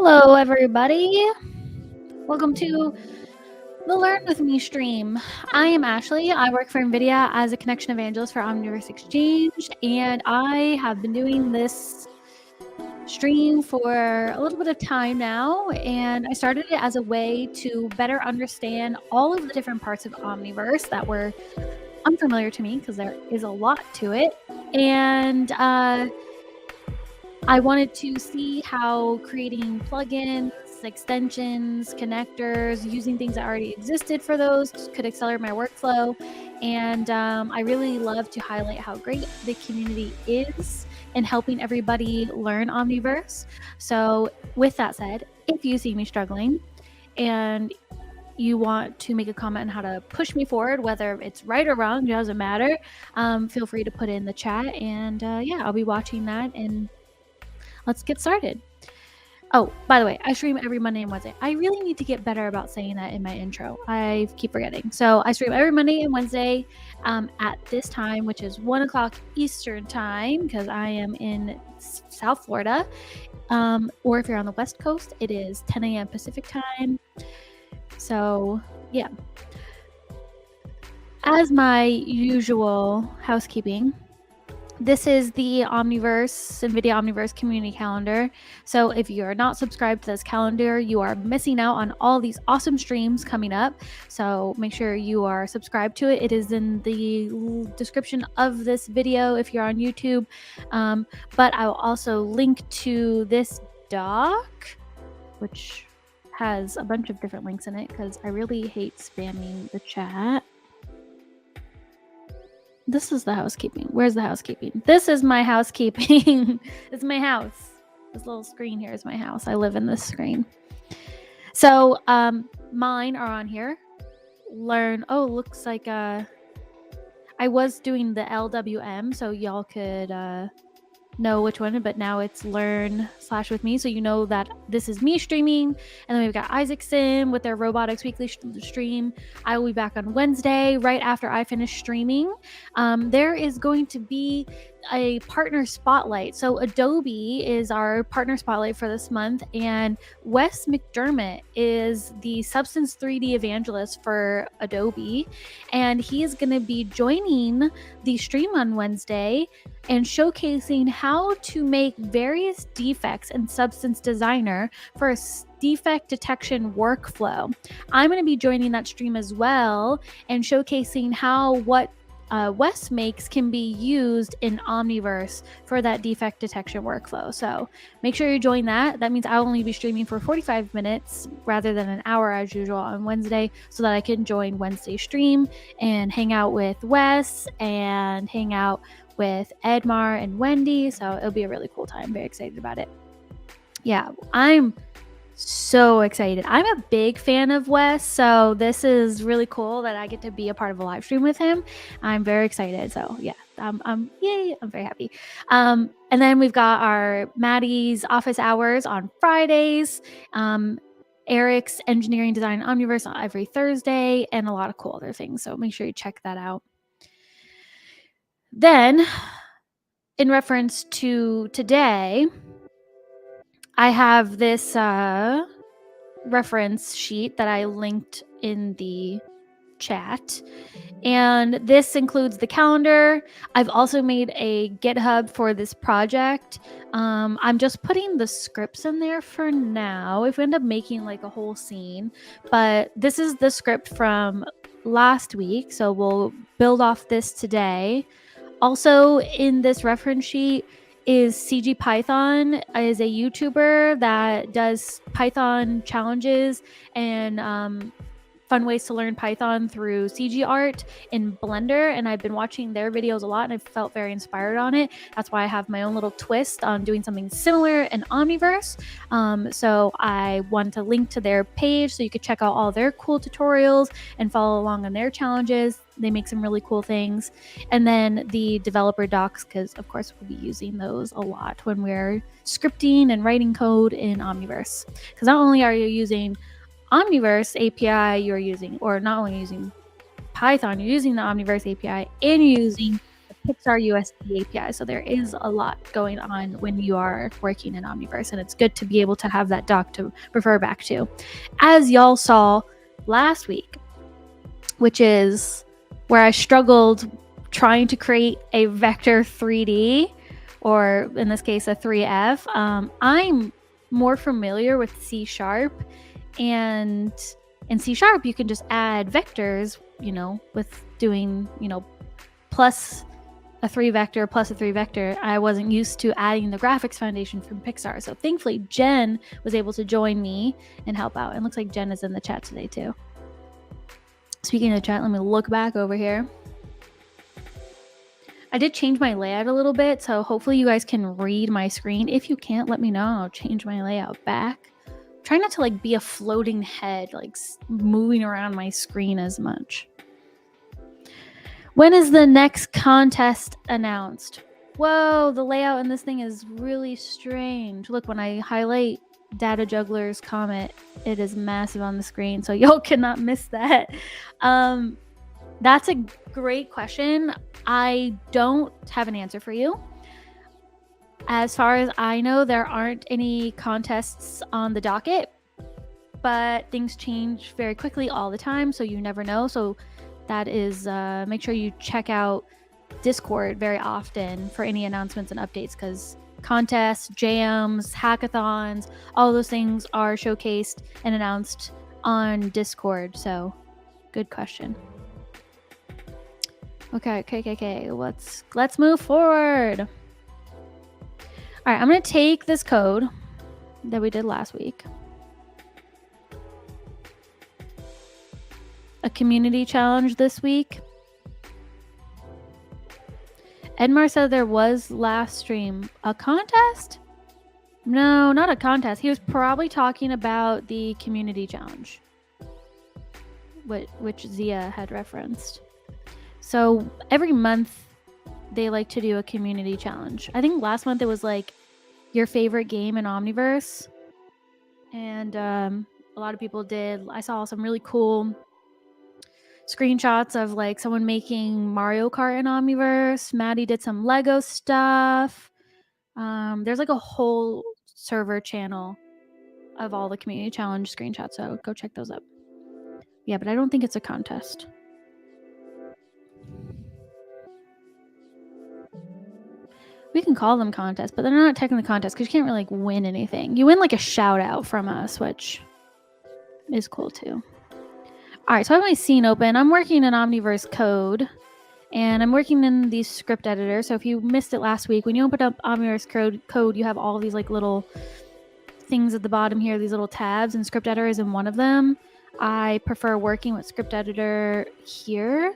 Hello, everybody. Welcome to the Learn With Me stream. I am Ashley. I work for NVIDIA as a connection evangelist for Omniverse Exchange, and I have been doing this stream for a little bit of time now, and I started it as a way to better understand all of the different parts of Omniverse that were unfamiliar to me because there is a lot to it. And I wanted to see how creating plugins, extensions, connectors, using things that already existed for those could accelerate my workflow. And I really love to highlight how great the community is in helping everybody learn Omniverse. So with that said, if you see me struggling and you want to make a comment on how to push me forward, whether it's right or wrong, it doesn't matter, feel free to put it in the chat. And yeah, I'll be watching that, and let's get started. Oh, by the way, I stream every Monday and Wednesday. I really need to get better about saying that in my intro. I keep forgetting. So I stream every Monday and Wednesday at this time, which is 1 o'clock Eastern time, because I am in South Florida. Or if you're on the West Coast, it is 10 a.m. Pacific time. So yeah. As my usual housekeeping, this is the Omniverse, NVIDIA Omniverse community calendar. So if you're not subscribed to this calendar, you are missing out on all these awesome streams coming up. So make sure you are subscribed to it. It is in the description of this video if you're on YouTube. But I will also link to this doc, which has a bunch of different links in it because I really hate spamming the chat. This is the housekeeping. Where's the housekeeping? This is my housekeeping. It's my house. This little screen here is my house. I live in this screen. So mine are on here. Learn. Oh, looks like I was doing the LWM, so y'all could know which one, but now it's learn/with me, so you know that this is me streaming. And then we've got Isaacson with their robotics weekly stream. I will be back on Wednesday right after I finish streaming. There is going to be a partner spotlight. So Adobe is our partner spotlight for this month, and Wes McDermott is the Substance 3D evangelist for Adobe, and he is going to be joining the stream on Wednesday and showcasing how to make various defects in Substance Designer for a defect detection workflow. I'm going to be joining that stream as well and showcasing how what Wes makes can be used in Omniverse for that defect detection workflow. So make sure you join that. That means I'll only be streaming for 45 minutes rather than an hour as usual on Wednesday, so that I can join Wednesday stream and hang out with Wes and hang out with Edmar and Wendy. So it'll be a really cool time. Very excited about it. Yeah, I'm so excited. I'm a big fan of Wes, so this is really cool that I get to be a part of a live stream with him. I'm very excited. So yeah, yay, I'm very happy. And then we've got our Maddie's office hours on Fridays, Eric's engineering design Omniverse on every Thursday, and a lot of cool other things. So make sure you check that out. Then, in reference to today, I have this reference sheet that I linked in the chat, and this includes the calendar. I've also made a GitHub for this project. I'm just putting the scripts in there for now if we end up making like a whole scene, but this is the script from last week, so we'll build off this today. Also in this reference sheet is CG Python, is a YouTuber that does Python challenges and fun ways to learn Python through CG art in Blender, and I've been watching their videos a lot and I felt very inspired on it. That's why I have my own little twist on doing something similar in Omniverse. So I wanted to link to their page so you could check out all their cool tutorials and follow along on their challenges. They make some really cool things. And then the developer docs, because of course we'll be using those a lot when we're scripting and writing code in Omniverse. Because not only are you using Omniverse API, you're using, or not only using Python, you're using the Omniverse API and you're using the Pixar USD API. So there is a lot going on when you are working in Omniverse, and it's good to be able to have that doc to refer back to. As y'all saw last week, which is where I struggled trying to create a vector 3D, or in this case, a 3F. I'm more familiar with C#, and in C# you can just add vectors, with doing, plus a 3 vector plus a 3 vector. I wasn't used to adding the graphics foundation from Pixar. So thankfully Jen was able to join me and help out. And looks like Jen is in the chat today too. Speaking of the chat, let me look back over here. I did change my layout a little bit, so hopefully you guys can read my screen. If you can't, let me know. I'll change my layout back. Try not to be a floating head, moving around my screen as much. When is the next contest announced? Whoa, the layout in this thing is really strange. Look, when I highlight Data Juggler's comment, it is massive on the screen, so y'all cannot miss that. That's a great question. I don't have an answer for you. As far as I know, there aren't any contests on the docket, but things change very quickly all the time, so you never know. So that is, make sure you check out Discord very often for any announcements and updates, because contests, jams, hackathons, all those things are showcased and announced on Discord. So good question. Okay. Let's move forward. All right, I'm going to take this code that we did last week. A community challenge this week. Edmar said there was last stream. A contest? No, not a contest. He was probably talking about the community challenge, which Zia had referenced. So every month they like to do a community challenge. I think last month it was your favorite game in Omniverse. And a lot of people did. I saw some really cool screenshots of someone making Mario Kart in Omniverse. Maddie did some Lego stuff. There's a whole server channel of all the community challenge screenshots, so go check those up. Yeah, but I don't think it's a contest. We can call them contests, but they're not technically contests because you can't really win anything. You win a shout out from us, which is cool too. All right, so I have my scene open. I'm working in Omniverse code, and I'm working in the script editor. So if you missed it last week, when you open up Omniverse code, you have all these little things at the bottom here, these little tabs, and script editor is in one of them. I prefer working with script editor here.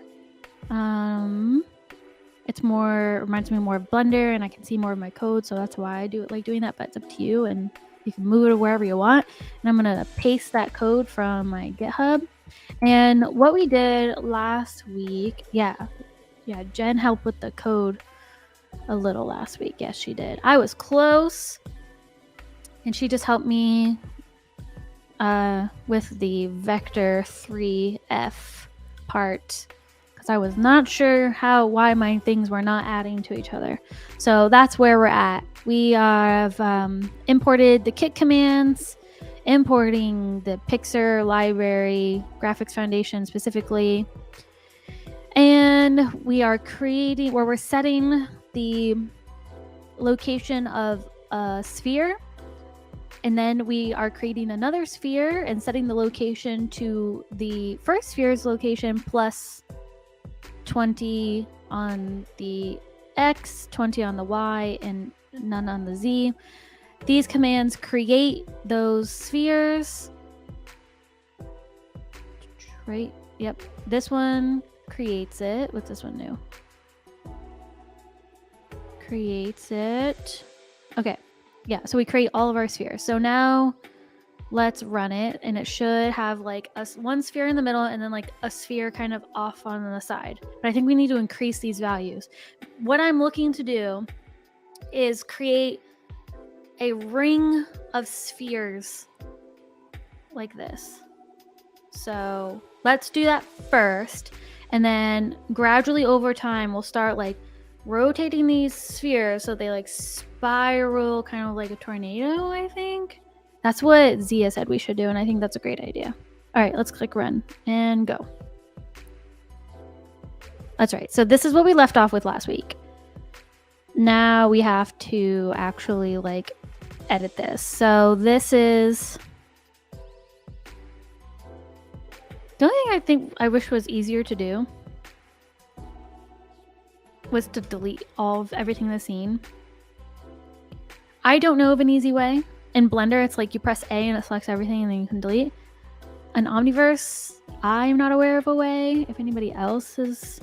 It reminds me more of Blender, and I can see more of my code, so that's why I do it doing that, but it's up to you, and you can move it wherever you want. And I'm going to paste that code from my GitHub. And what we did last week, yeah, Jen helped with the code a little last week. Yes, she did. I was close, and she just helped me with the vector 3F part, because I was not sure why my things were not adding to each other. So that's where we're at. We have imported the kit commands, importing the Pixar library, graphics foundation specifically, and we are we're setting the location of a sphere, and then we are creating another sphere and setting the location to the first sphere's location plus 20 on the X, 20 on the Y, and none on the Z. These commands create those spheres. Right? Yep. This one creates it. What's this one do? Creates it. Okay. Yeah, so we create all of our spheres. So now let's run it, and it should have one sphere in the middle and then a sphere kind of off on the side. But I think we need to increase these values. What I'm looking to do is create a ring of spheres like this. So let's do that first, and then gradually over time we'll start rotating these spheres so they like spiral kind of like a tornado, I think. That's what Zia said we should do, and I think that's a great idea. All right, let's click run and go. That's right. So this is what we left off with last week. Now we have to actually like edit this. So this is the only thing I wish was easier to do was to delete all of everything in the scene. I don't know of an easy way. In Blender, it's like you press A and it selects everything and then you can delete. In Omniverse, I'm not aware of a way. If anybody else is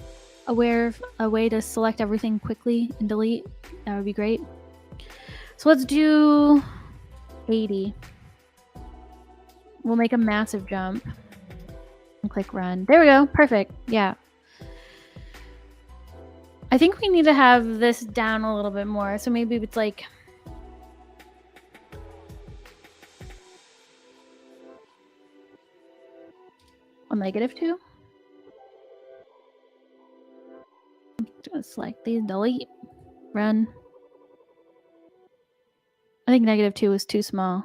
aware of a way to select everything quickly and delete, that would be great. So let's do 80. We'll make a massive jump and click run. There we go. Perfect. Yeah. I think we need to have this down a little bit more. So maybe it's like a -2. Just select these, delete, run. I think -2 is too small.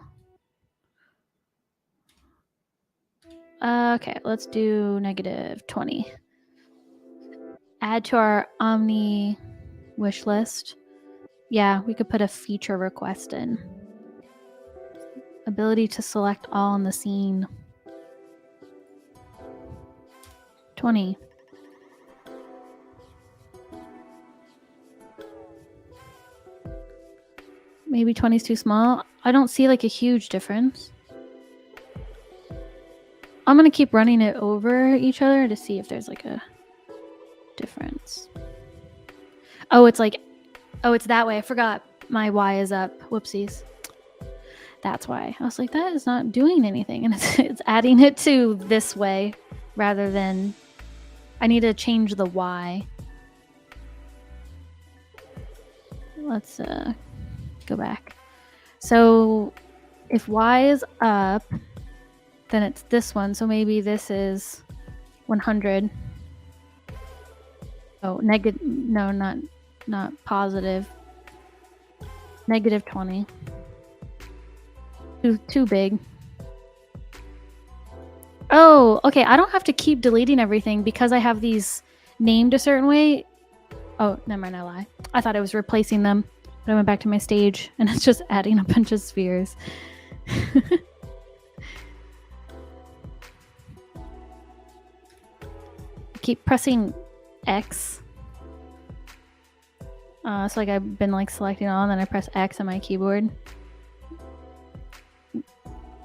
Okay, let's do -20. Add to our Omni wish list. Yeah, we could put a feature request in. Ability to select all in the scene. 20. Maybe 20 is too small. I don't see like a huge difference. I'm gonna keep running it over each other to see if there's like a difference. Oh, it's like, oh, it's that way. I forgot my Y is up. Whoopsies. That's why. I was like, that is not doing anything. And it's adding it to this way rather than, I need to change the Y. Let's go back. So if Y is up, then it's this one. So maybe this is 100. Oh, negative. No, not positive. -20. Too big. Oh, okay. I don't have to keep deleting everything because I have these named a certain way. Oh, never mind. I lie. I thought I was replacing them, but I went back to my stage and it's just adding a bunch of spheres. Keep pressing X. So like I've been like selecting all and then I press X on my keyboard.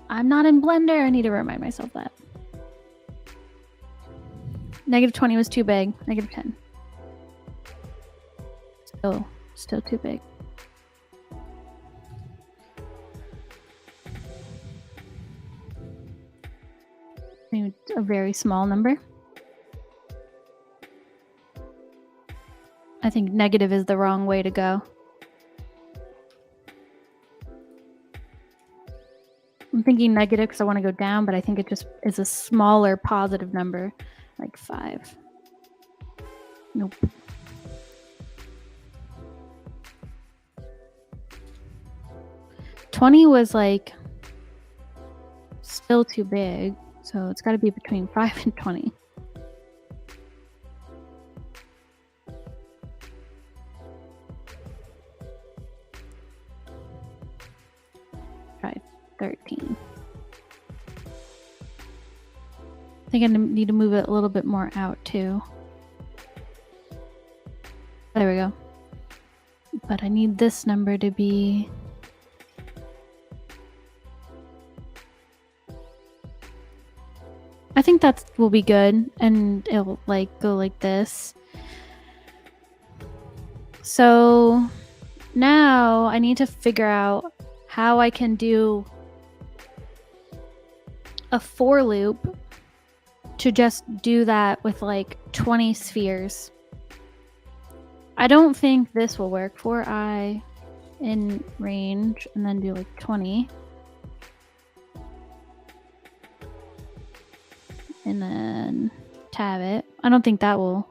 I'm not in Blender. I need to remind myself that. -20 was too big. -10. Still too big. Maybe a very small number. I think negative is the wrong way to go. I'm thinking negative because I want to go down, but I think it just is a smaller positive number, like 5. Nope. $20 was like still too big, so it's got to be between 5 and 20. Try 13. I think I need to move it a little bit more out too. There we go. But I need this number to be... I think that will be good, and it'll like go like this. So now I need to figure out how I can do a for loop to just do that with like 20 spheres. I don't think this will work for I in range and then do like 20. And then tab it. I don't think that will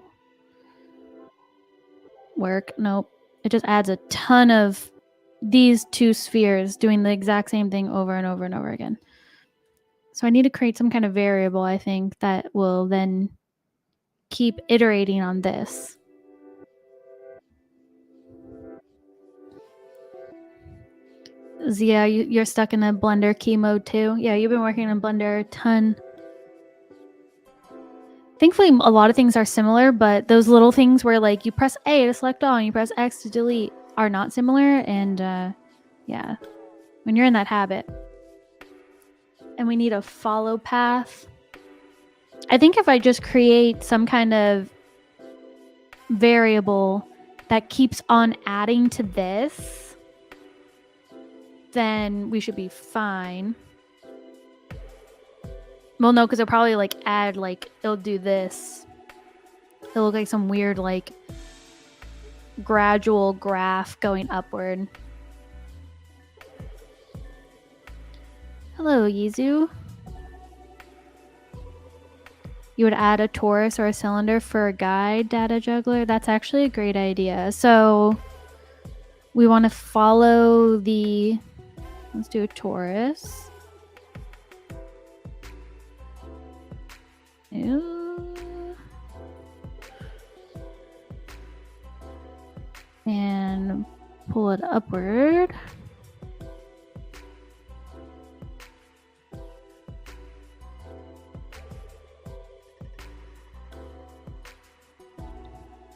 work. Nope. It just adds a ton of these two spheres doing the exact same thing over and over and over again. So I need to create some kind of variable, I think, that will then keep iterating on this. Zia, you're stuck in a Blender key mode too? Yeah, you've been working in Blender a ton. Thankfully, a lot of things are similar, but those little things where like you press A to select all and you press X to delete are not similar. And yeah, when you're in that habit. And we need a follow path. I think if I just create some kind of variable that keeps on adding to this, then we should be fine. Well, no, because it'll probably like add, like, it'll do this. It'll look like some weird, like, gradual graph going upward. Hello, Yizu. You would add a torus or a cylinder for a guide data juggler. That's actually a great idea. So we want to follow the, let's do a torus. And pull it upward.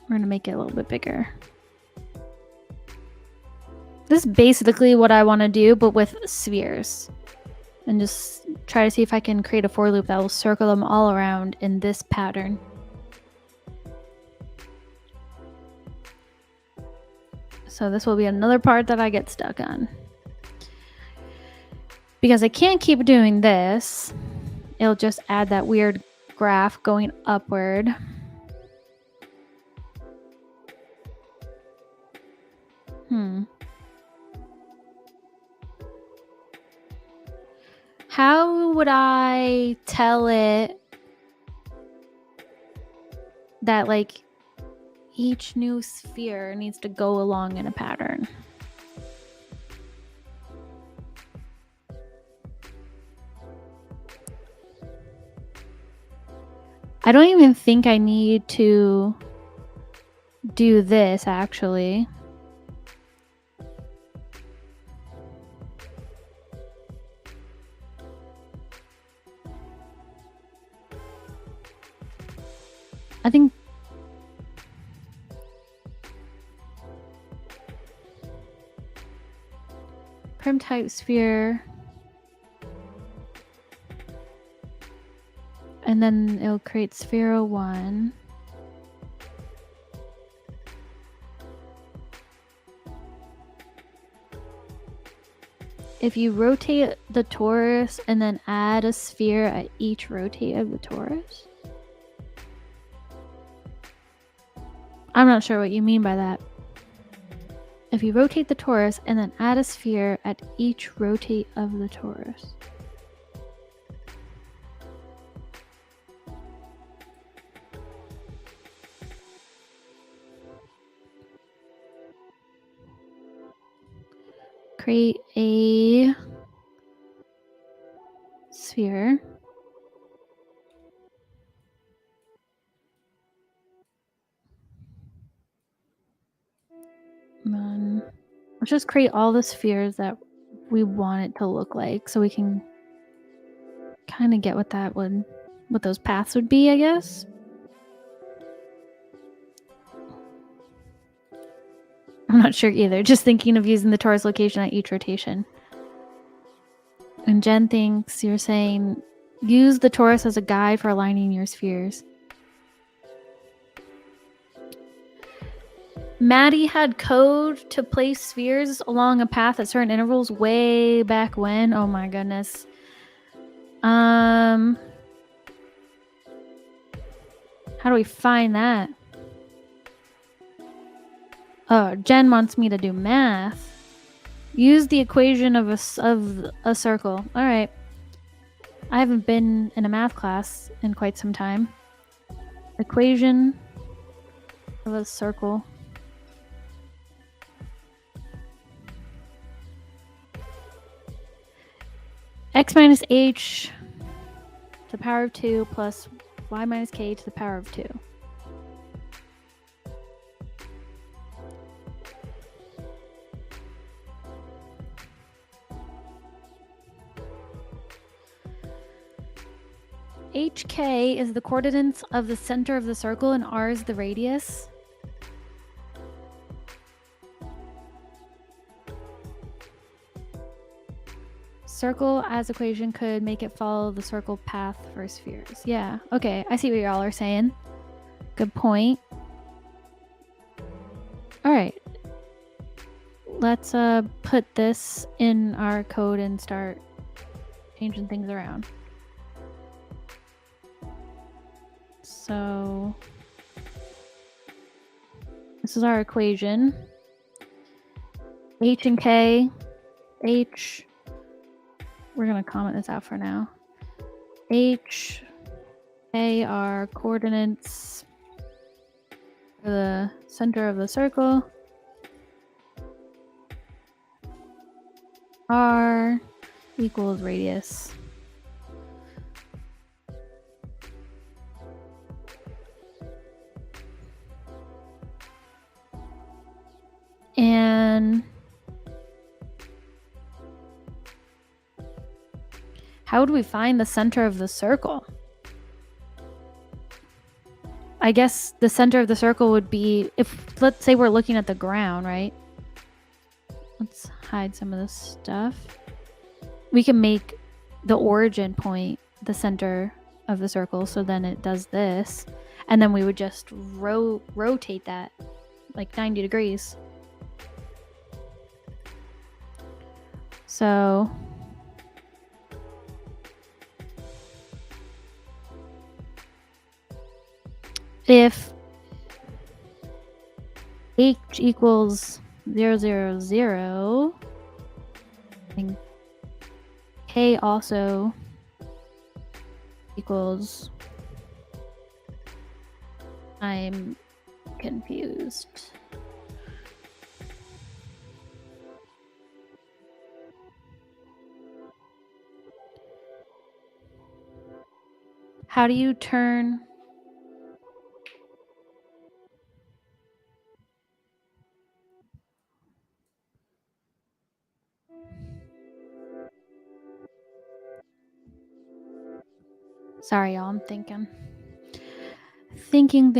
We're going to make it a little bit bigger. This is basically what I want to do, but with spheres. And just try to see if I can create a for loop that will circle them all around in this pattern. So this will be another part that I get stuck on. Because I can't keep doing this. It'll just add that weird graph going upward. How would I tell it that, like, each new sphere needs to go along in a pattern? I don't even think I need to do this, actually. I think prim type sphere, and then it'll create sphere 1. If you rotate the torus and then add a sphere at each rotate of the torus. I'm not sure what you mean by that. If you rotate the torus and then add a sphere at each rotate of the torus. Create a sphere. Let's just create all the spheres that we want it to look like, so we can kind of get what those paths would be, I guess. I'm not sure either. Just thinking of using the torus location at each rotation. And Jen thinks you're saying use the torus as a guide for aligning your spheres. Maddie had code to place spheres along a path at certain intervals way back when. Oh my goodness. How do we find that? Oh, Jen wants me to do math. Use the equation of a circle. All right. I haven't been in a math class in quite some time. Equation of a circle. x minus h to the power of 2 plus y minus k to the power of 2. HK is the coordinates of the center of the circle and R is the radius. Circle as equation could make it follow the circle path for spheres. Yeah, okay, I see what y'all are saying. Good point. All right. Let's put this in our code and start changing things around. So this is our equation. H and K. H, we're going to comment this out for now. H, K are coordinates for the center of the circle. R equals radius. And how would we find the center of the circle? I guess the center of the circle would be, if let's say we're looking at the ground, right? Let's hide some of this stuff. We can make the origin point the center of the circle, so then it does this, and then we would just rotate that like 90 degrees. So if h equals 0, 0, 0, and k also equals, I'm confused. How do you turn? Sorry, y'all, I'm thinking. Thinking.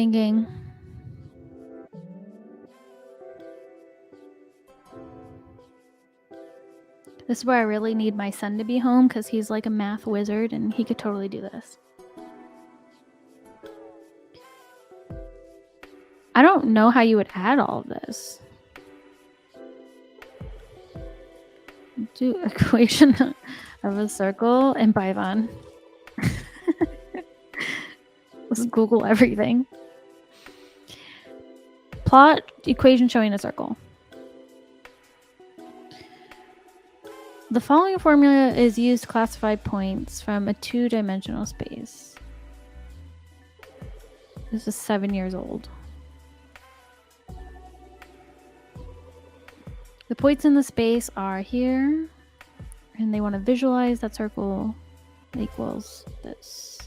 This is where I really need my son to be home because he's like a math wizard and he could totally do this. I don't know how you would add all of this. Do equation of a circle in Python. Let's Google everything. Plot equation showing a circle. The following formula is used to classify points from a two-dimensional space. This is 7 years old. The points in the space are here, and they want to visualize that circle equals this.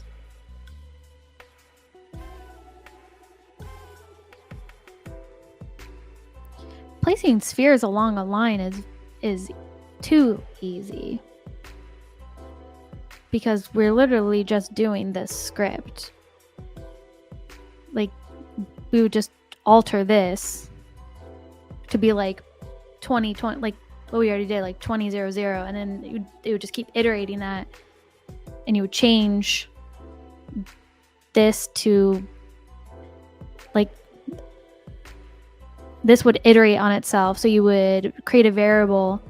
Placing spheres along a line is too easy because we're literally just doing this script. Like, we would just alter this to be like 2020, like what we already did, like 20, 0, 0, and then it would just keep iterating that, and you would change this to like, this would iterate on itself. So you would create a variable,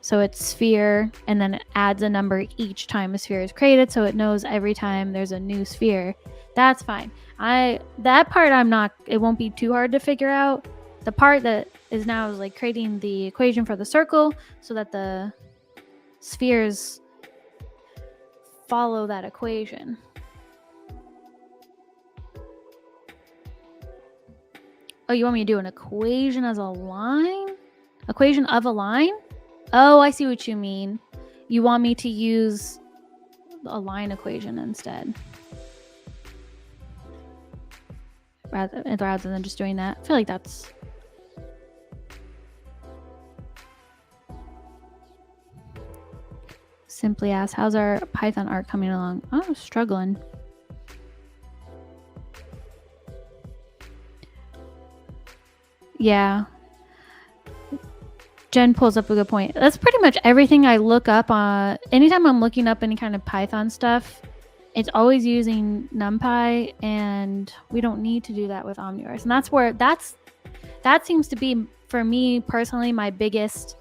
so it's sphere, and then it adds a number each time a sphere is created, so it knows every time there's a new sphere. That's fine. That part it won't be too hard to figure out. The part that is now is like creating the equation for the circle so that the spheres follow that equation. Oh, you want me to do an equation as a line? Equation of a line? Oh, I see what you mean. you want me to use a line equation instead rather than just doing that. I feel like that's simply asked, how's our Python art coming along? Oh, struggling. Yeah. Jen pulls up a good point. That's pretty much everything I look up on. Anytime I'm looking up any kind of Python stuff, it's always using NumPy, and we don't need to do that with Omniverse. And that's where that seems to be, for me personally, my biggest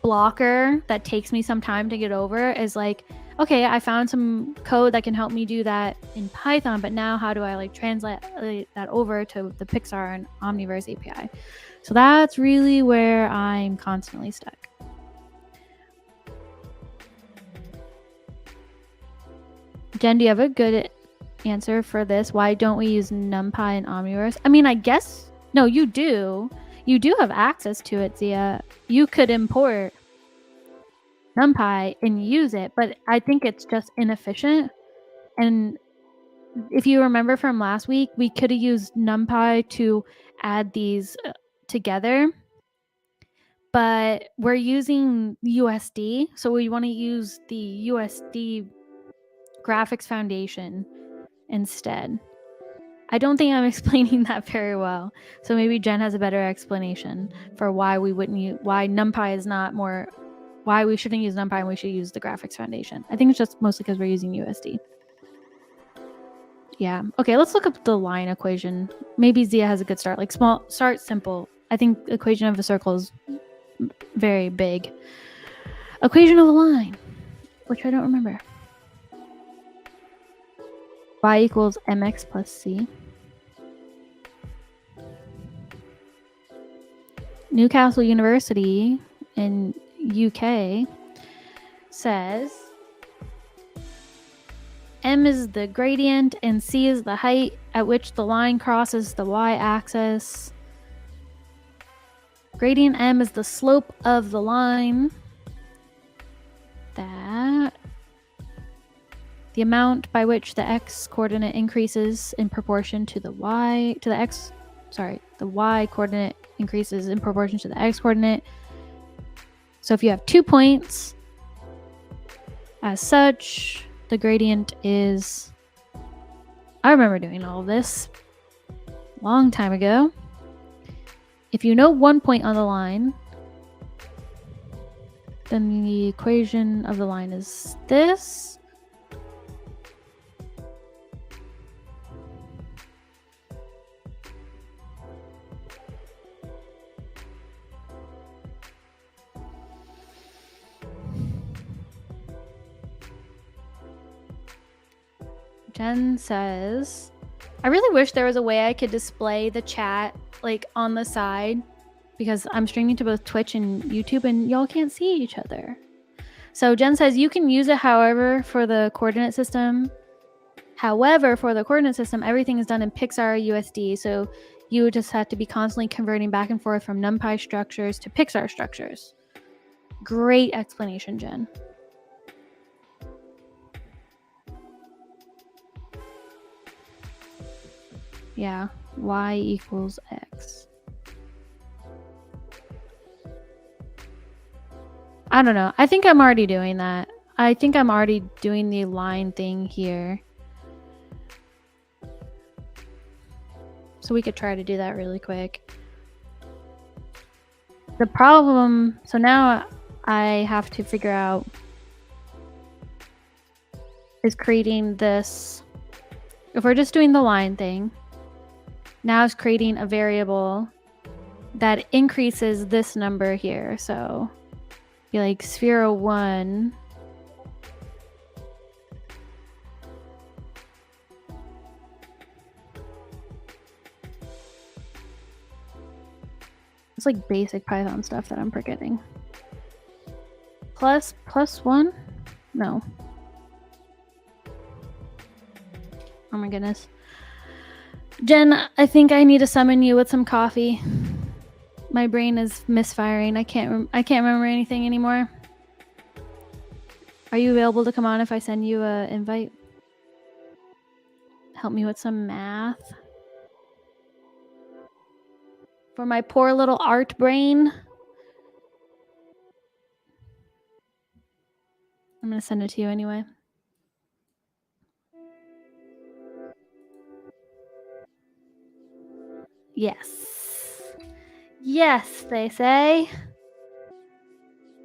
blocker that takes me some time to get over is like, okay, I found some code that can help me do that in Python, but now how do I like translate that over to the Pixar and Omniverse API? So that's really where I'm constantly stuck. Jen, do you have a good answer for this? Why don't we use NumPy and Omniverse? I mean, I guess, no, you do. You do have access to it, Zia. You could import NumPy and use it, but I think it's just inefficient. And if you remember from last week, we could have used NumPy to add these together, but we're using USD, so we want to use the USD graphics foundation instead. I don't think I'm explaining that very well, so maybe Jen has a better explanation for why we wouldn't use, why NumPy is not more, why we shouldn't use NumPy and we should use the graphics foundation. I think it's just mostly because we're using USD. Yeah. Okay, let's look up the line equation. Maybe Zia has a good start. Like start simple. I think equation of a circle is very big. Equation of a line, which I don't remember. Y equals mx plus c. Newcastle University in UK says m is the gradient and c is the height at which the line crosses the y-axis. Gradient m is the slope of the line. That the amount by which the x coordinate increases in proportion to the y coordinate increases in proportion to the x coordinate. So if you have 2 points, as such, the gradient is, I remember doing all of this a long time ago. If you know 1 point on the line, then the equation of the line is this. Jen says, I really wish there was a way I could display the chat like on the side, because I'm streaming to both Twitch and YouTube and y'all can't see each other. So Jen says you can use it, however, for the coordinate system. However, for the coordinate system, everything is done in Pixar USD. So you would just have to be constantly converting back and forth from NumPy structures to Pixar structures. Great explanation, Jen. Yeah, y equals x. I don't know. I think I'm already doing that. I think I'm already doing the line thing here. So we could try to do that really quick. The problem, so now I have to figure out, is creating this. If we're just doing the line thing, now it's creating a variable that increases this number here. So be like sphere 1. It's like basic Python stuff that I'm forgetting. Plus 1? No. Oh my goodness. Jen, I think I need to summon you with some coffee. My brain is misfiring. I can't remember anything anymore. Are you available to come on if I send you an invite? Help me with some math. For my poor little art brain. I'm going to send it to you anyway. Yes. Yes, they say.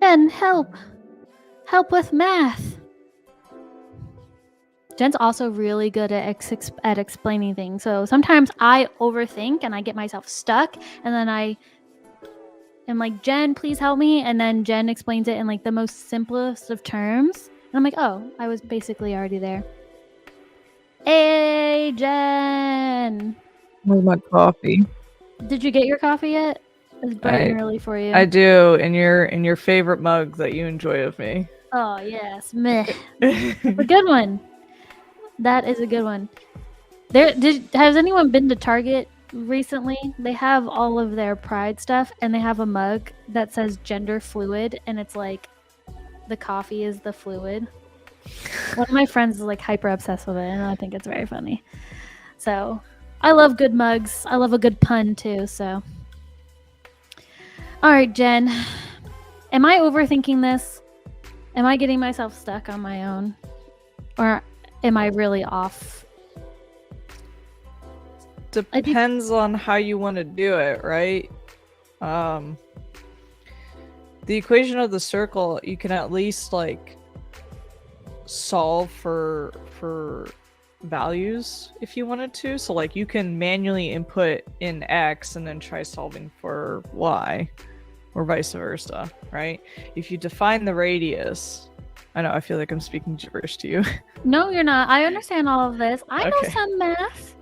Jen, help. Help with math. Jen's also really good at explaining things. So sometimes I overthink and I get myself stuck, and then I am like, Jen, please help me. And then Jen explains it in like the most simplest of terms. And I'm like, oh, I was basically already there. Hey, Jen. Where's my coffee? Did you get your coffee yet? It's bright and early for you. I do, in your favorite mug that you enjoy of me. Oh, yes. Meh. It's a good one. That is a good one. Has anyone been to Target recently? They have all of their Pride stuff, and they have a mug that says gender fluid, and it's like the coffee is the fluid. One of my friends is like hyper obsessed with it, and I think it's very funny. So I love good mugs. I love a good pun too. So, all right, Jen, am I overthinking this? Am I getting myself stuck on my own, or am I really off? Depends on how you want to do it, right? The equation of the circle, you can at least like solve for values if you wanted to. So like you can manually input in X and then try solving for Y, or vice versa, right? If you define the radius, I know I feel like I'm speaking gibberish to you. No, you're not. I understand all of this. I know some math.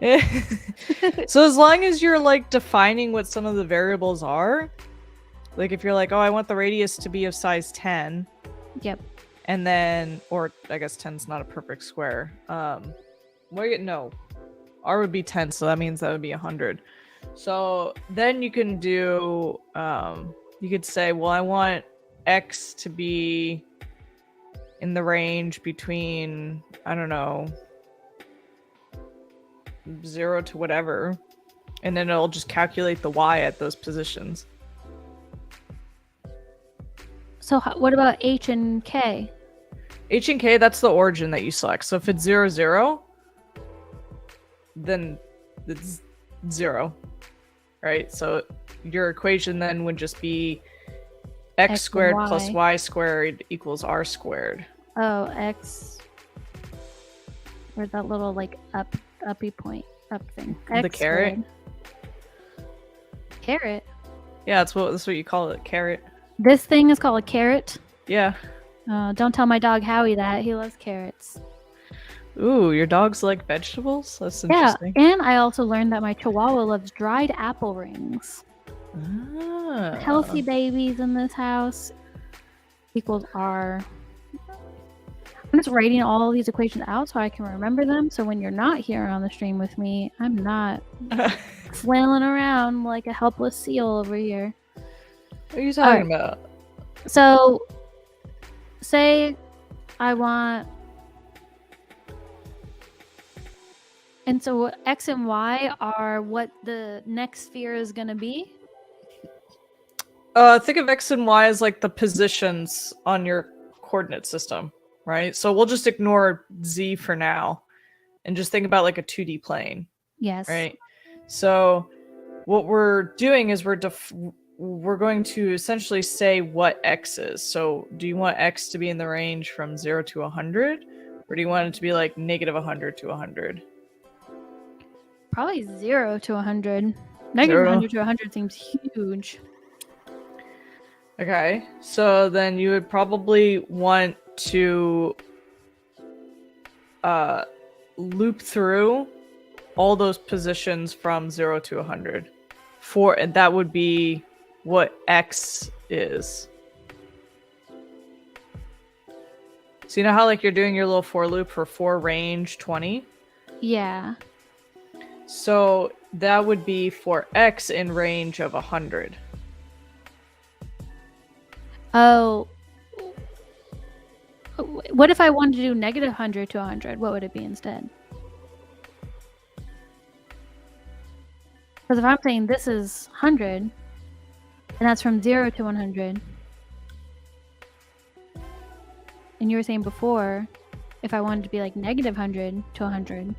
So as long as you're like defining what some of the variables are, like if you're like, oh, I want the radius to be of size 10. Yep. And then, or I guess 10's not a perfect square. No, R would be 10, so that means that would be 100. So then you can do, you could say, well, I want X to be in the range between, I don't know, 0 to whatever, and then it'll just calculate the Y at those positions. So what about H and K? H and K, that's the origin that you select. So if it's 0, 0, then it's 0, right? So your equation then would just be X squared plus Y squared equals R squared. Oh, X. Where's that little like uppy point up thing? X the caret. Caret. Yeah, that's what you call it, caret. This thing is called a carrot. Yeah. Don't tell my dog Howie that. He loves carrots. Ooh, your dogs like vegetables? That's interesting. Yeah, and I also learned that my Chihuahua loves dried apple rings. Ah. Healthy babies in this house equals R. I'm just writing all these equations out so I can remember them. So when you're not here on the stream with me, I'm not flailing around like a helpless seal over here. What are you talking about? So, say I want... And so X and Y are what the next sphere is going to be? Think of X and Y as like the positions on your coordinate system, right? So we'll just ignore Z for now and just think about like a 2D plane. Yes. Right? So what we're doing is we're going to essentially say what X is. So do you want X to be in the range from 0 to 100? Or do you want it to be like negative 100 to 100? Probably 0 to 100. Negative 100 to 100 seems huge. Okay, so then you would probably want to loop through all those positions from 0 to 100. And that would be what X is. So you know how like you're doing your little for loop for range 20? Yeah. So that would be for X in range of 100. Oh. What if I wanted to do negative 100 to 100? What would it be instead? Because if I'm saying this is 100, and that's from 0 to 100, and you were saying before, if I wanted to be like negative 100 to 100,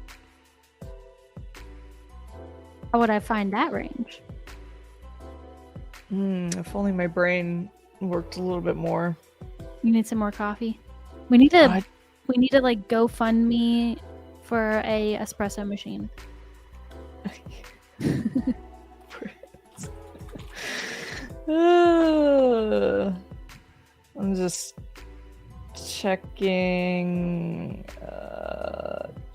how would I find that range? If only my brain worked a little bit more. You need some more coffee? We need to like GoFundMe for a espresso machine. I'm just checking.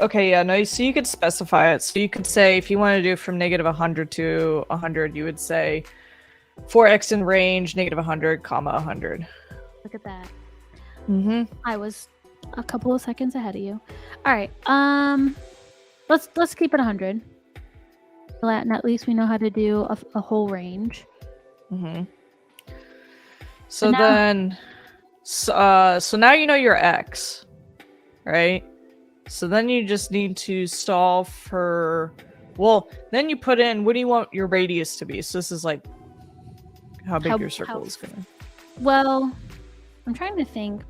Okay, yeah, no, so you could specify it. So you could say if you want to do from negative 100 to 100, you would say 4x in range, negative 100, comma 100. Look at that. Mm-hmm. I was a couple of seconds ahead of you. All right. Let's keep it 100. And at least we know how to do a whole range. Mm-hmm. So now you know your x, right? So then you just need to solve for, well, then you put in, what do you want your radius to be? So this is like how big your circle is gonna. Well, I'm trying to think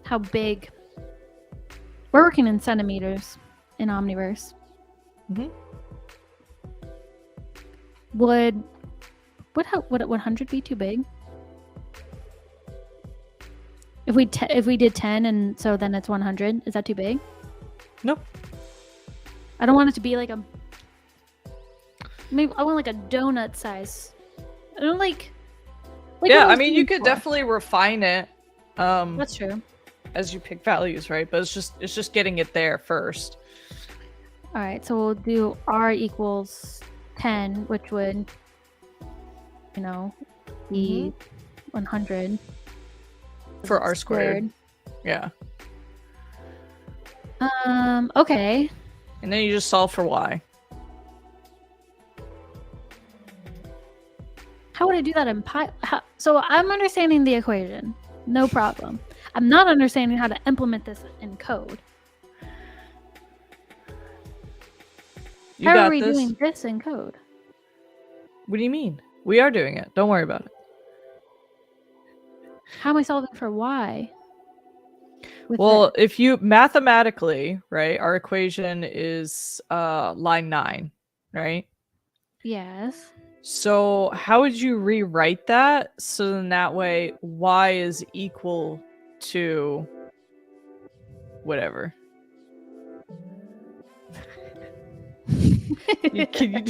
how big. We're working in centimeters in Omniverse. Mm-hmm. Would 100 be too big? If we did 10 and so then it's 100, is that too big? Nope. I don't want it to be like a. Maybe I want like a donut size. I don't like yeah, I mean you could definitely refine it. That's true. As you pick values, right? But it's just getting it there first. All right, so we'll do r equals 10, which would, be 100 for r squared. Yeah. Okay. And then you just solve for y. How would I do that in so I'm understanding the equation, no problem. I'm not understanding how to implement this in code. How are we doing this in code? What do you mean? We are doing it. Don't worry about it. How am I solving for y? Well, if you mathematically, right, our equation is line 9, right? Yes. So how would you rewrite that so then that way y is equal to whatever? Can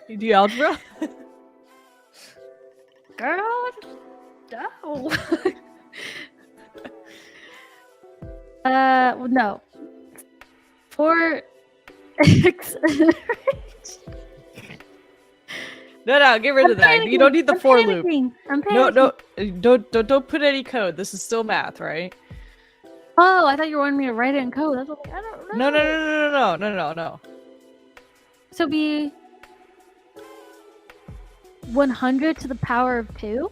you do algebra? Girl, no. No. 4x. No, get rid of that. You don't need the for loop. I'm panicking. No, don't put any code. This is still math, right? Oh, I thought you wanted me to write it in code. That's what I don't know. No. So be 100 to the power of 2,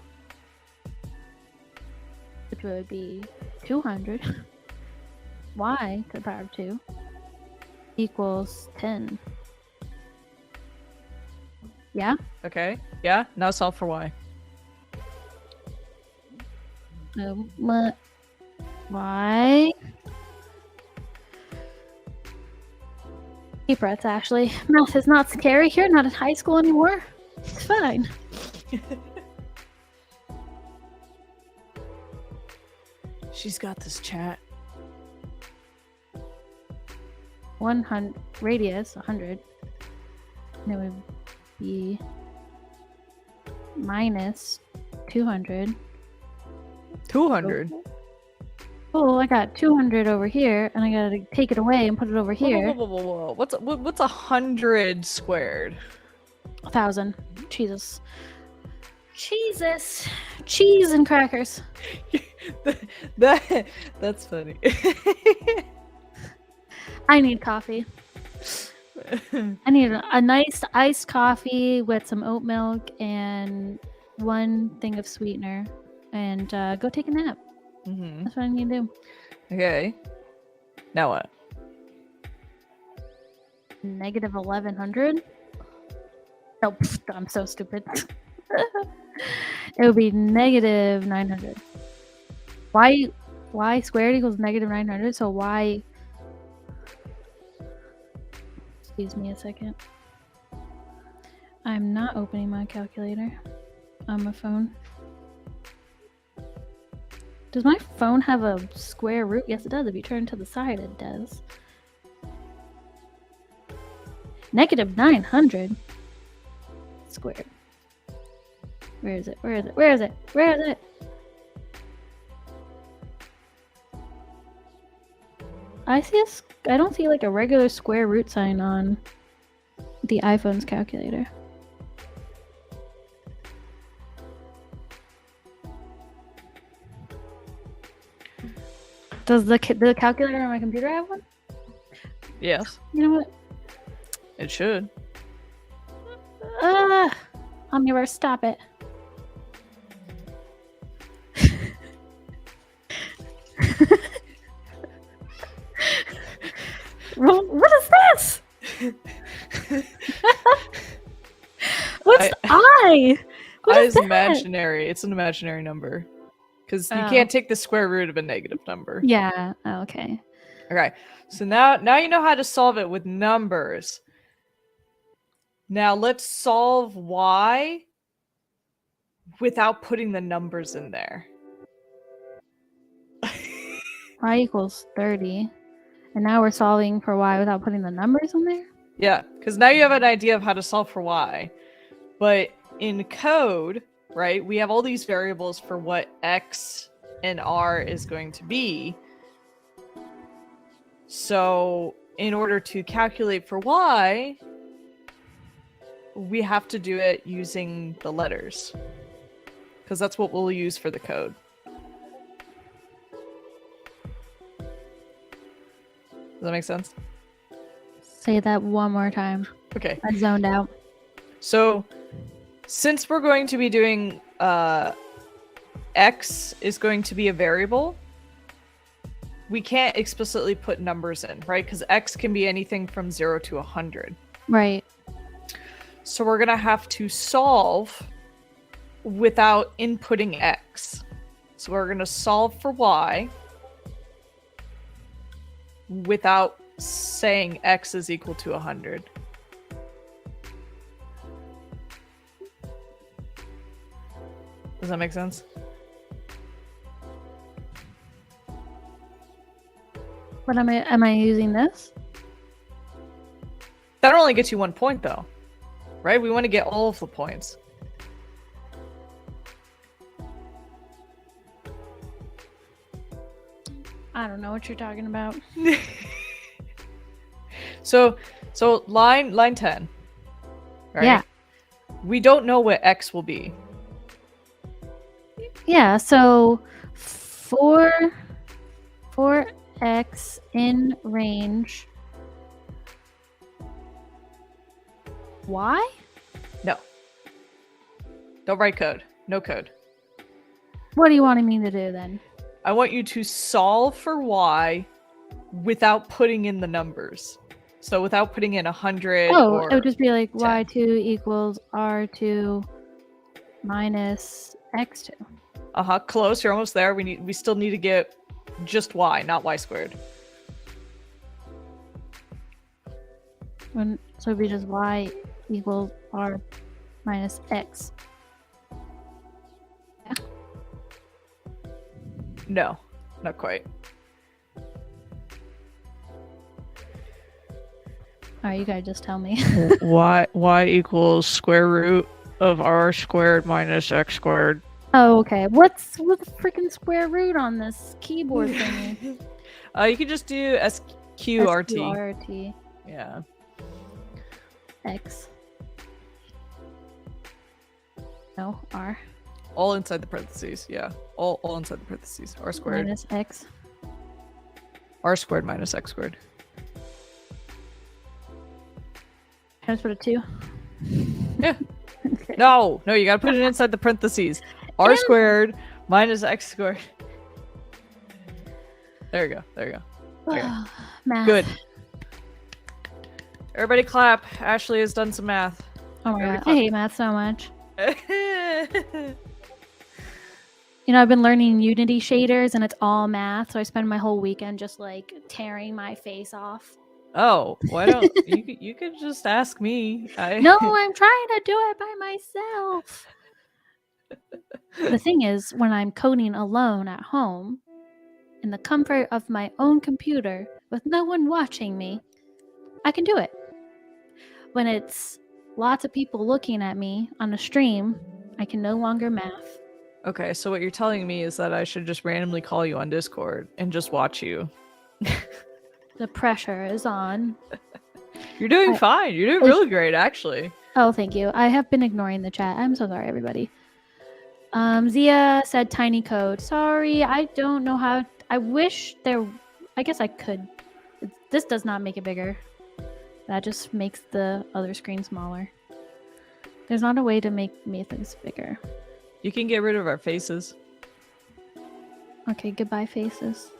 which would be 200. Y to the power of 2 equals 10. Yeah? Okay. Yeah. Now solve for y. Y. Deep breaths, Ashley. Math is not scary. You're not in high school anymore. It's fine. She's got this chat. 100 radius 100. And it would be minus 200. 200. Oh, I got 200 over here, and I gotta take it away and put it over here. Whoa. What's 100 squared? 1,000. Jesus. Cheese and crackers. That's funny. I need coffee. I need a nice iced coffee with some oat milk and 1 thing of sweetener, and go take a nap. Mm-hmm. That's what I need to do. Okay. Now what? Negative 1100. Oh, pfft, I'm so stupid. It would be negative 900. Y squared equals negative 900. So y. Excuse me a second. I'm not opening my calculator on my phone. Does my phone have a square root? Yes, it does. If you turn to the side, it does. Negative 900 squared. Where is it? Where is it? Where is it? Where is it? I don't see like a regular square root sign on the iPhone's calculator. Does the calculator on my computer have one? Yes. You know what? It should. Omniverse, stop it. What is this? What's I? What I is is that? imaginary. It's an imaginary number. Because you can't take the square root of a negative number. Yeah. Oh, okay. Okay. So now you know how to solve it with numbers. Now let's solve y without putting the numbers in there. Y equals 30. And now we're solving for y without putting the numbers in there? Yeah, because now you have an idea of how to solve for y. But in code, right, we have all these variables for what x and r is going to be. So in order to calculate for y, we have to do it using the letters. Because that's what we'll use for the code. Does that make sense? Say that one more time. Okay. I zoned out. So, since we're going to be doing x is going to be a variable, we can't explicitly put numbers in, right? Because x can be anything from 0 to 100. Right. So we're going to have to solve without inputting x. So we're going to solve for y without saying x is equal to 100. Does that make sense? But am I using this? That only gets you 1 point though. Right? We want to get all of the points. I don't know what you're talking about. So line 10. Right? Yeah. We don't know what x will be. Yeah, so for x in range y? No. Don't write code. No code. What are you wanting me to do then? I want you to solve for y without putting in the numbers. So without putting in 100 Oh, it would just be like 10. y2 equals r2 minus x2. Close. You're almost there. We still need to get just y, not y squared. So it'd be just y equals r minus x. Yeah. No, not quite. All right, you gotta just tell me. y equals square root of r squared minus x squared. Oh, okay. What's the freaking square root on this keyboard thingy? You can just do SQRT. SQRT. Yeah. X. No, R. All inside the parentheses. Yeah. All inside the parentheses. R squared. Minus X. R squared minus x squared. Can I just put a 2? Yeah. Okay. No, you gotta put it inside the parentheses. R squared minus x squared. There you go. Okay. Math. Good. Everybody clap. Ashley has done some math. Oh my Everybody god, I hate math so much. clap. You know, I've been learning Unity shaders and it's all math, so I spend my whole weekend just like tearing my face off. Oh, why don't you could just ask me. No, I'm trying to do it by myself. The thing is, when I'm coding alone at home, in the comfort of my own computer, with no one watching me, I can do it. When it's lots of people looking at me on a stream, I can no longer math. Okay, so what you're telling me is that I should just randomly call you on Discord and just watch you. The pressure is on. You're doing fine. You're doing really great, actually. Oh, thank you. I have been ignoring the chat. I'm so sorry, everybody. Zia said tiny code. Sorry, I don't know how. I wish there. I guess I could. This does not make it bigger. That just makes the other screen smaller. There's not a way to make things bigger. You can get rid of our faces. Okay, goodbye faces.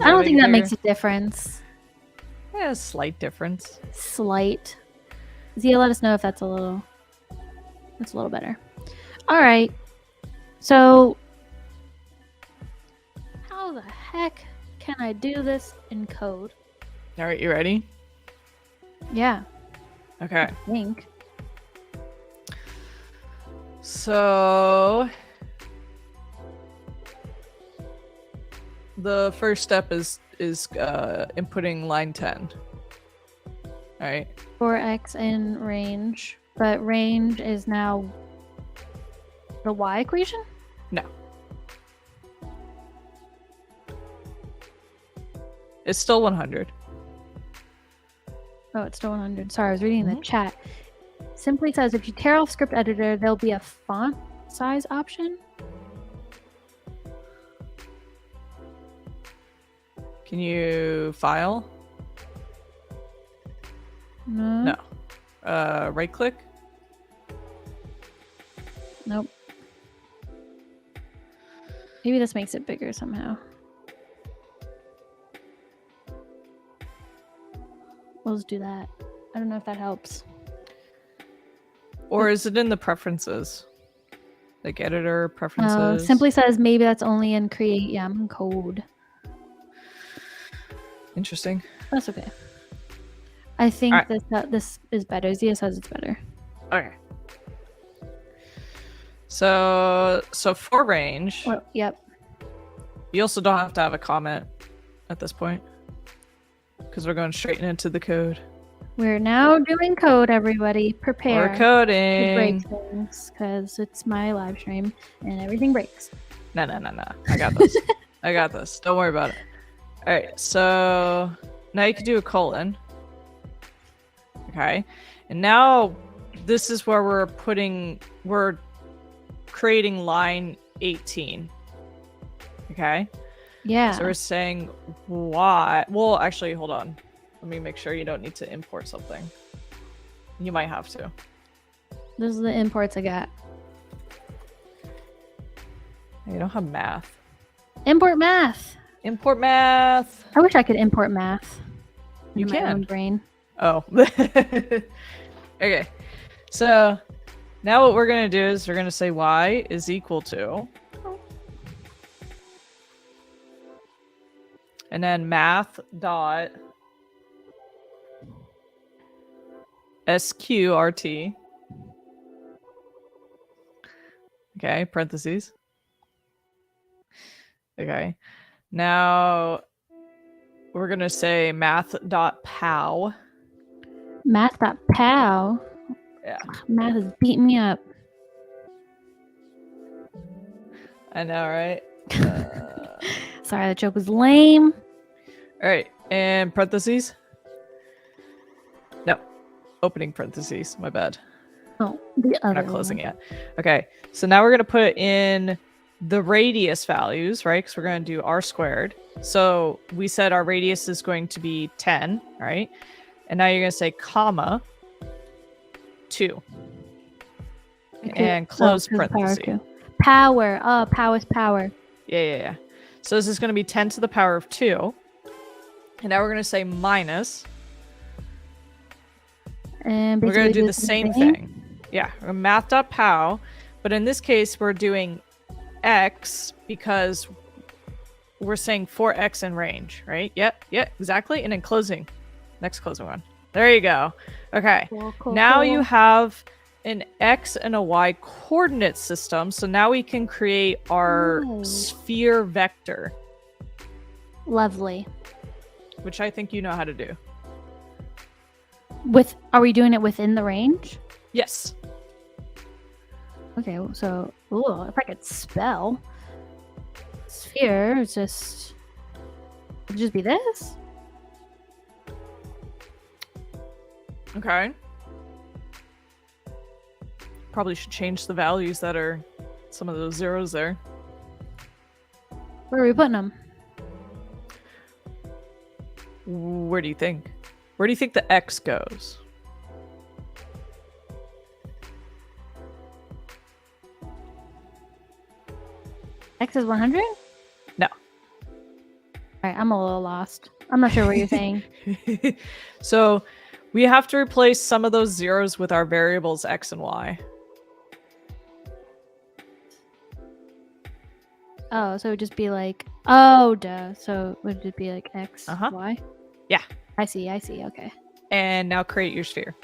I don't think that makes a difference. Yeah, a slight difference. Slight. Zia, let us know if that's a little better. All right. So, how the heck can I do this in code? All right, you ready? Yeah. Okay. I think. So the first step is inputting line 10. All right. 4x in range, but range is now the y equation? No. It's still 100. Oh, it's still 100. Sorry, I was reading the chat. Simply says if you tear off script editor, there'll be a font size option. Can you file? No. No. Right click? Nope. Maybe this makes it bigger somehow. We'll just do that. I don't know if that helps. Or is it in the preferences? Like editor preferences? Simply says maybe that's only in create yum code. Interesting. That's okay. I think this is better. Zia says it's better. Okay. So for range. Well, yep. You also don't have to have a comment at this point because we're going straight into the code. We're now doing code, everybody. Prepare. We're coding. To break things because it's my live stream and everything breaks. No. I got this. I got this. Don't worry about it. All right. So now you can do a colon. Okay. And now this is where we're creating line 18. Okay. Yeah. So we're saying why. Well, actually, hold on. Let me make sure you don't need to import something. You might have to. Those are the imports I got. You don't have math. Import math. Import math. I wish I could import math. You into my can. own brain. Oh. Okay. So now what we're going to do is we're going to say y is equal to. And then math dot sqrt. Okay, parentheses. Okay. Now we're going to say math.pow. Math.pow. Yeah. Math is beating me up. I know, right? Sorry, that joke was lame. All right, and parentheses. No, opening parentheses. My bad. Oh, the other Not closing one. yet. Okay, so now we're gonna put in the radius values, right? Because we're gonna do r squared. So we said our radius is going to be 10, right? And now you're going to say comma 2. And close parenthesis. Power. Oh, power is power. Yeah. So this is going to be 10 to the power of 2. And now we're going to say minus. And we're going to do the same thing. Yeah, we're going to math.pow. But in this case, we're doing x because we're saying for x in range, right? Yep, exactly. And then closing. Next closing one. There you go. Okay. Cool. Now you have an x and a y coordinate system. So now we can create our sphere vector. Lovely. Which I think you know how to do. Are we doing it within the range? Yes. Okay, so if I could spell sphere, it'd just be this. Okay. Probably should change the values that are some of those zeros there. Where are we putting them? Where do you think? Where do you think the x goes? X is 100? No. Alright, I'm a little lost. I'm not sure what you're saying. So we have to replace some of those zeros with our variables x and y. Oh, so it would just be like, oh, duh. So would it be like X, Y? Yeah. I see. Okay. And now create your sphere.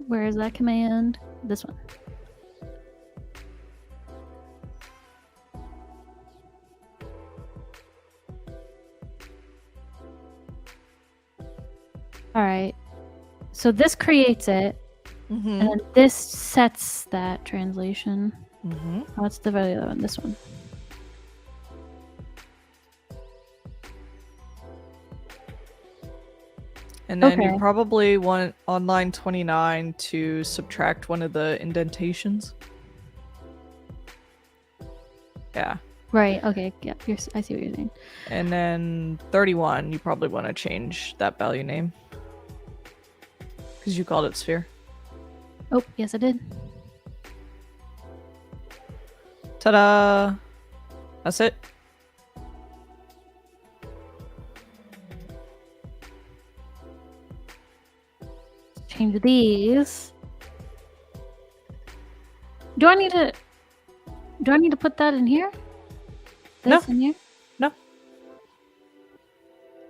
Where is that command? This one. All right. So this creates it. Mm-hmm. And this sets that translation. Mm-hmm. What's the value of this one? And then you probably want on line 29 to subtract one of the indentations. Yeah. Right. Okay. Yeah. I see what you're saying. And then 31, you probably want to change that value name because you called it sphere. Oh, yes, I did. Ta-da! That's it. Change these. Do I need to put that in here? This in here? No.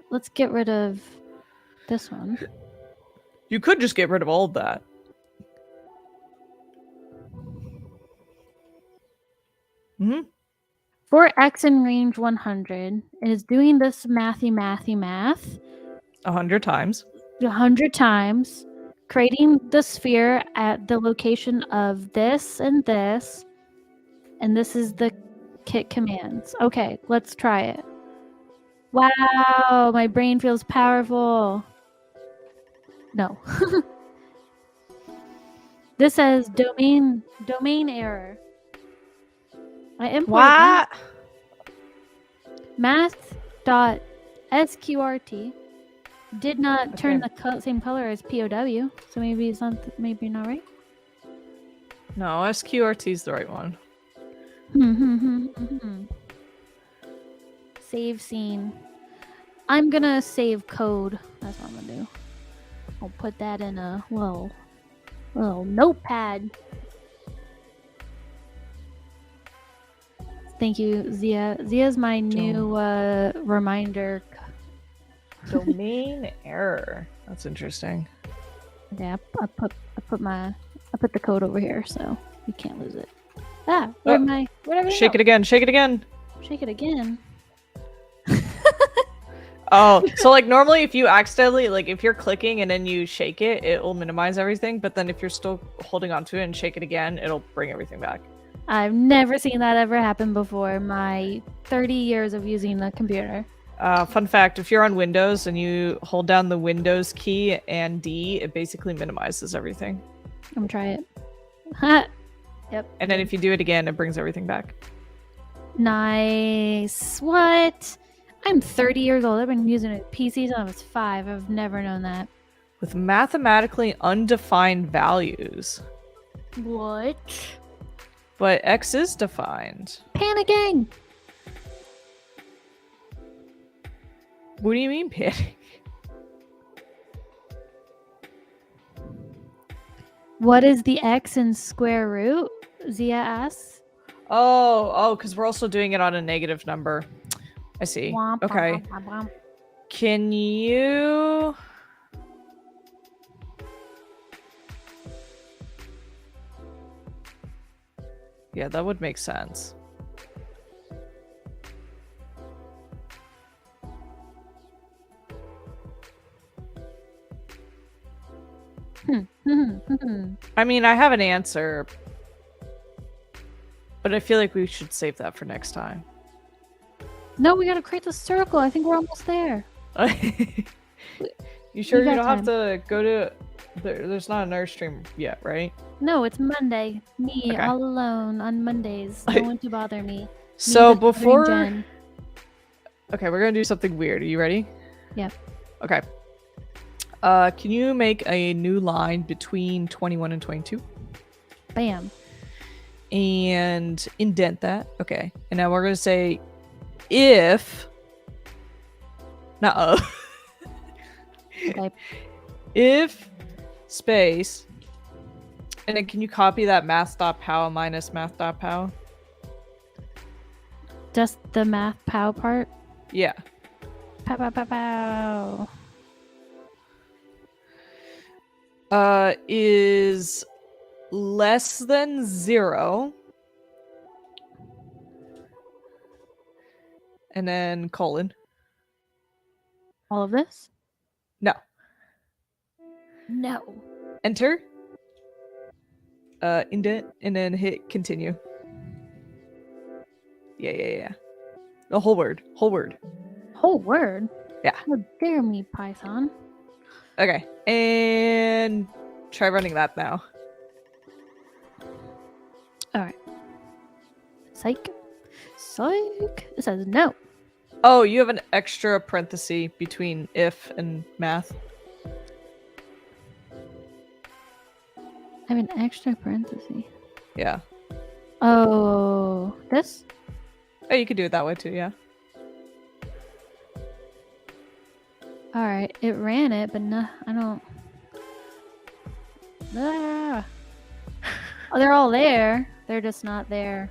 Let's get rid of this one. You could just get rid of all of that. Mm-hmm. For x in range 100, it is doing this mathy math 100 times. 100 times, creating the sphere at the location of this, and this is the kit commands. Okay, let's try it. Wow, my brain feels powerful. No. This says domain error. I import math.sqrt did not turn the same color as POW, so maybe it's not. Maybe not right. No, SQRT is the right one. Save scene. I'm gonna save code. That's what I'm gonna do. I'll put that in a little notepad. Thank you, Zia. Zia's my new reminder. Domain error. That's interesting. Yeah, I put the code over here so you can't lose it. Whatever. Shake it again. Shake it again. Oh, so like normally if you accidentally, like if you're clicking and then you shake it, it will minimize everything. But then if you're still holding on to it and shake it again, it'll bring everything back. I've never seen that ever happen before. My 30 years of using the computer. Fun fact, if you're on Windows and you hold down the Windows key and D, it basically minimizes everything. I'm gonna try it. Ha! Yep. And then if you do it again, it brings everything back. Nice. What? I'm 30 years old. I've been using a PC since I was 5. I've never known that. With mathematically undefined values. What? But X is defined. Panicking! What do you mean panic? What is the X in square root? Zia asks. Oh, because we're also doing it on a negative number. I see. Womp, Okay. womp, womp, womp. Can you... Yeah, that would make sense. I mean, I have an answer, but I feel like we should save that for next time. No, we gotta create the circle. I think we're almost there. You sure We you got don't have time. to go to... There's not an Airstream yet, right? No, it's Monday. Me, Okay. all alone on Mondays. No one to bother me. So Me, the before... Jen. Okay, we're gonna do something weird. Are you ready? Yeah. Okay. Can you make a new line between 21 and 22? Bam. And indent that. Okay. And now we're gonna say if... Not Okay. If space... And then can you copy that math.pow minus math.pow? Just the math pow part. Yeah. Pow, pow, pow, pow. Is less than 0. And then colon. All of this? No. No. Enter. Indent, and then hit continue. Yeah. The whole word. Whole word. Whole word? Yeah. How dare me, Python. Okay. And try running that now. Alright. Psych. Psych. It says no. Oh, you have an extra parenthesis between if and math. I have an extra parenthesis. Yeah. Oh, this? Oh, you could do it that way too, yeah. Alright, it ran it, but no, I don't... Ah. Oh, they're all there. They're just not there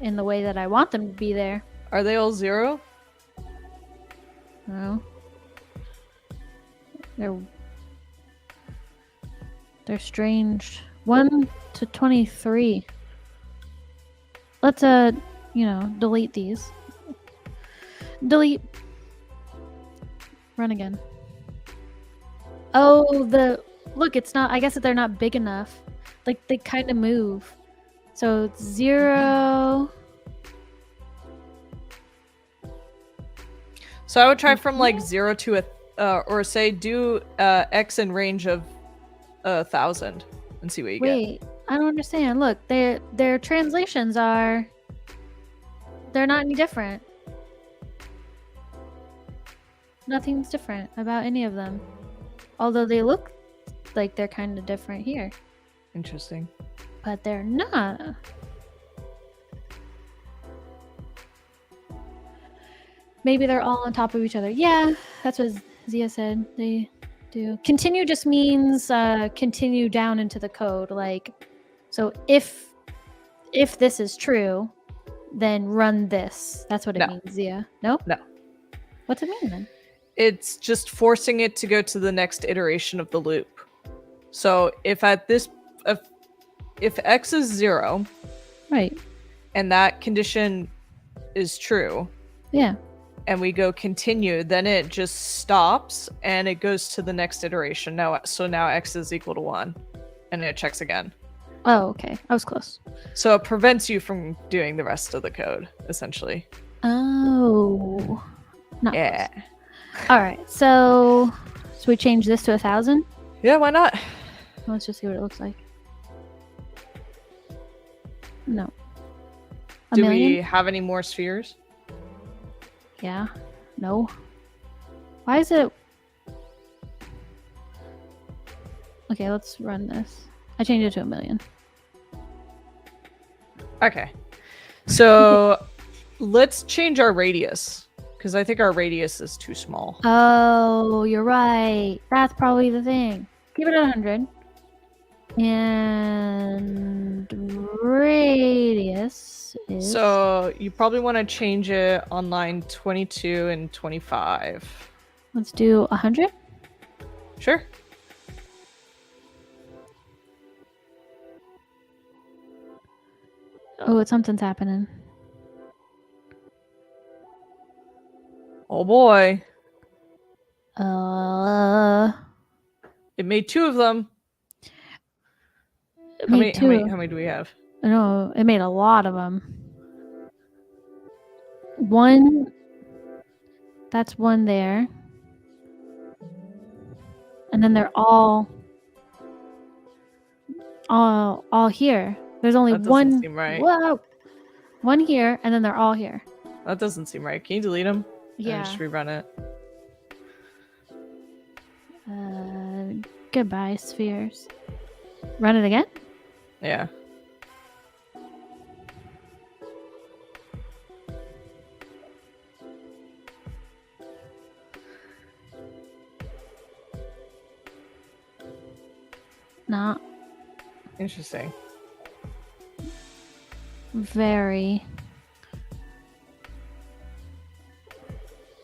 in the way that I want them to be there. Are they all 0? No. They're strange. 1 to 23. Let's delete these. Delete. Run again. Oh, look, it's not, I guess that they're not big enough. Like, they kind of move. So it's 0. So I would try from like 0 to or say do X in range of 1,000 and see what you get. Wait, I don't understand. Look, their translations they're not any different. Nothing's different about any of them. Although they look like they're kind of different here. Interesting. But they're not. Maybe they're all on top of each other. Yeah, that's what Zia said. They do. Continue just means continue down into the code. Like, so if this is true, then run this. That's what it means, Zia. No? No. What's it mean then? It's just forcing it to go to the next iteration of the loop. So if X is 0, right, and that condition is true, yeah, and we go continue, then it just stops and it goes to the next iteration. Now X is equal to 1, and it checks again. Oh, okay. I was close. So it prevents you from doing the rest of the code, essentially. Oh, not yeah. Close. All right, so we change this to 1,000. Yeah, why not? Let's just see what it looks like. No. Do we have any more spheres? Yeah. No. Why is it? Okay, let's run this. I changed it to 1,000,000. Okay. So let's change our radius, because I think our radius is too small. Oh, you're right. That's probably the thing. Keep it at 100. And radius is... So you probably want to change it on line 22 and 25. Let's do 100. Sure. Oh, something's happening. Oh boy. It It made 2 of them. How many do we have? No, it made a lot of them. One. That's one there. And then they're all here. There's only That doesn't one. seem right. Whoa, one here, and then they're all here. That doesn't seem right. Can you delete them? Yeah. Just rerun it. Goodbye, spheres. Run it again? Yeah. Not Interesting. very.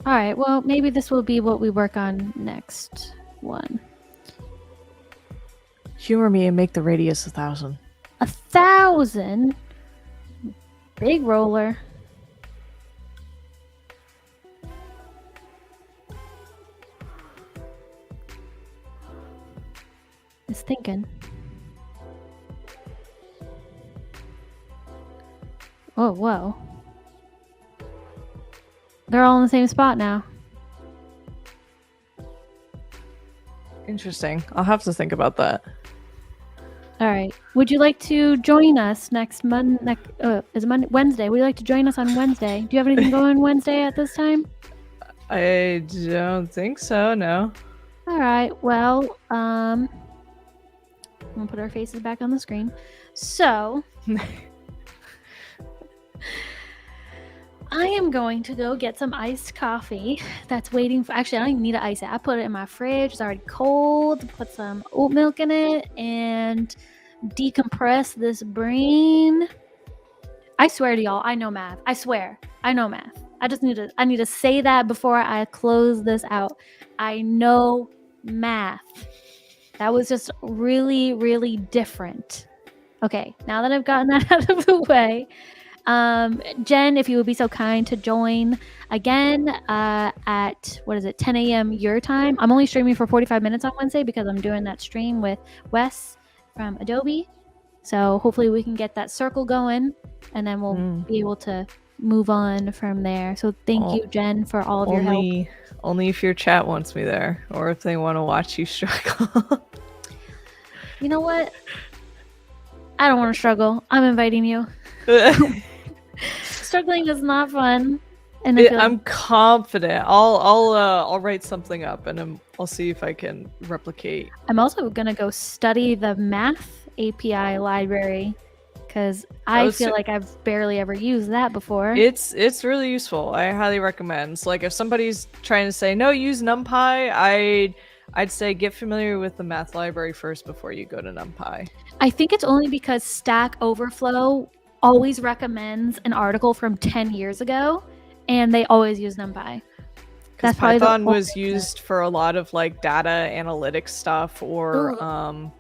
Alright, well, maybe this will be what we work on next one. Humor me and make the radius 1,000. 1,000? Big roller. It's thinking. Oh, whoa. They're all in the same spot now. Interesting. I'll have to think about that. All right. Would you like to join us next Monday? Is it Monday? Wednesday? Would you like to join us on Wednesday? Do you have anything going on Wednesday at this time? I don't think so, no. All right. Well, I'm gonna put our faces back on the screen. So, I am going to go get some iced coffee that's waiting for... Actually, I don't even need to ice it. I put it in my fridge. It's already cold. Put some oat milk in it and decompress this brain. I swear to y'all, I know math. I swear. I know math. I need to say that before I close this out. I know math. That was just really, really different. Okay, now that I've gotten that out of the way... Jen, if you would be so kind to join again at, 10 a.m. your time. I'm only streaming for 45 minutes on Wednesday because I'm doing that stream with Wes from Adobe. So hopefully we can get that circle going and then we'll be able to move on from there. So thank you, Jen, for all of your help. Only if your chat wants me there or if they want to watch you struggle. You know what? I don't want to struggle. I'm inviting you. Struggling is not fun, and I'm confident. I'll write something up, and I'll see if I can replicate. I'm also gonna go study the math API library because I feel like I've barely ever used that before. It's really useful. I highly recommend. So, like, if somebody's trying to say no, use NumPy, I'd say get familiar with the math library first before you go to NumPy. I think it's only because Stack Overflow always recommends an article from 10 years ago, and they always use NumPy. Because Python was used for a lot of like data analytics stuff or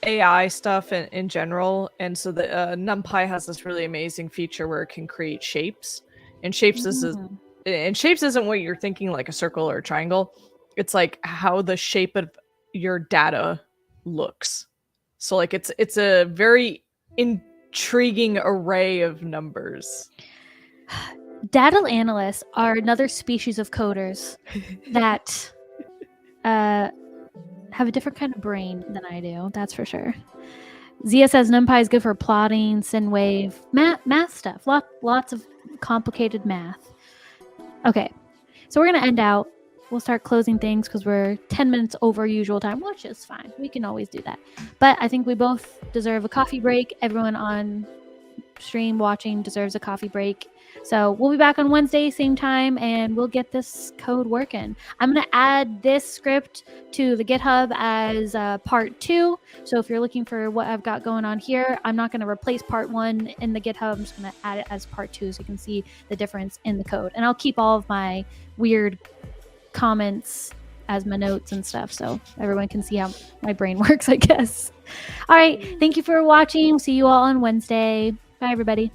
AI stuff in general, and so the NumPy has this really amazing feature where it can create shapes, and shapes isn't what you're thinking, like a circle or a triangle. It's like how the shape of your data looks. So like it's a very intriguing array of numbers. Data analysts are another species of coders that have a different kind of brain than I do. That's for sure. Zia says NumPy is good for plotting, SynWave, math stuff. Lots of complicated math. Okay, so we're going to end out. We'll start closing things because we're 10 minutes over usual time, which is fine. We can always do that. But I think we both deserve a coffee break. Everyone on stream watching deserves a coffee break. So we'll be back on Wednesday, same time, and we'll get this code working. I'm going to add this script to the GitHub as part 2. So if you're looking for what I've got going on here, I'm not going to replace part 1 in the GitHub. I'm just going to add it as part 2 so you can see the difference in the code. And I'll keep all of my weird comments as my notes and stuff so everyone can see how my brain works, I guess. All right. Thank you for watching. See you all on Wednesday. Bye, everybody.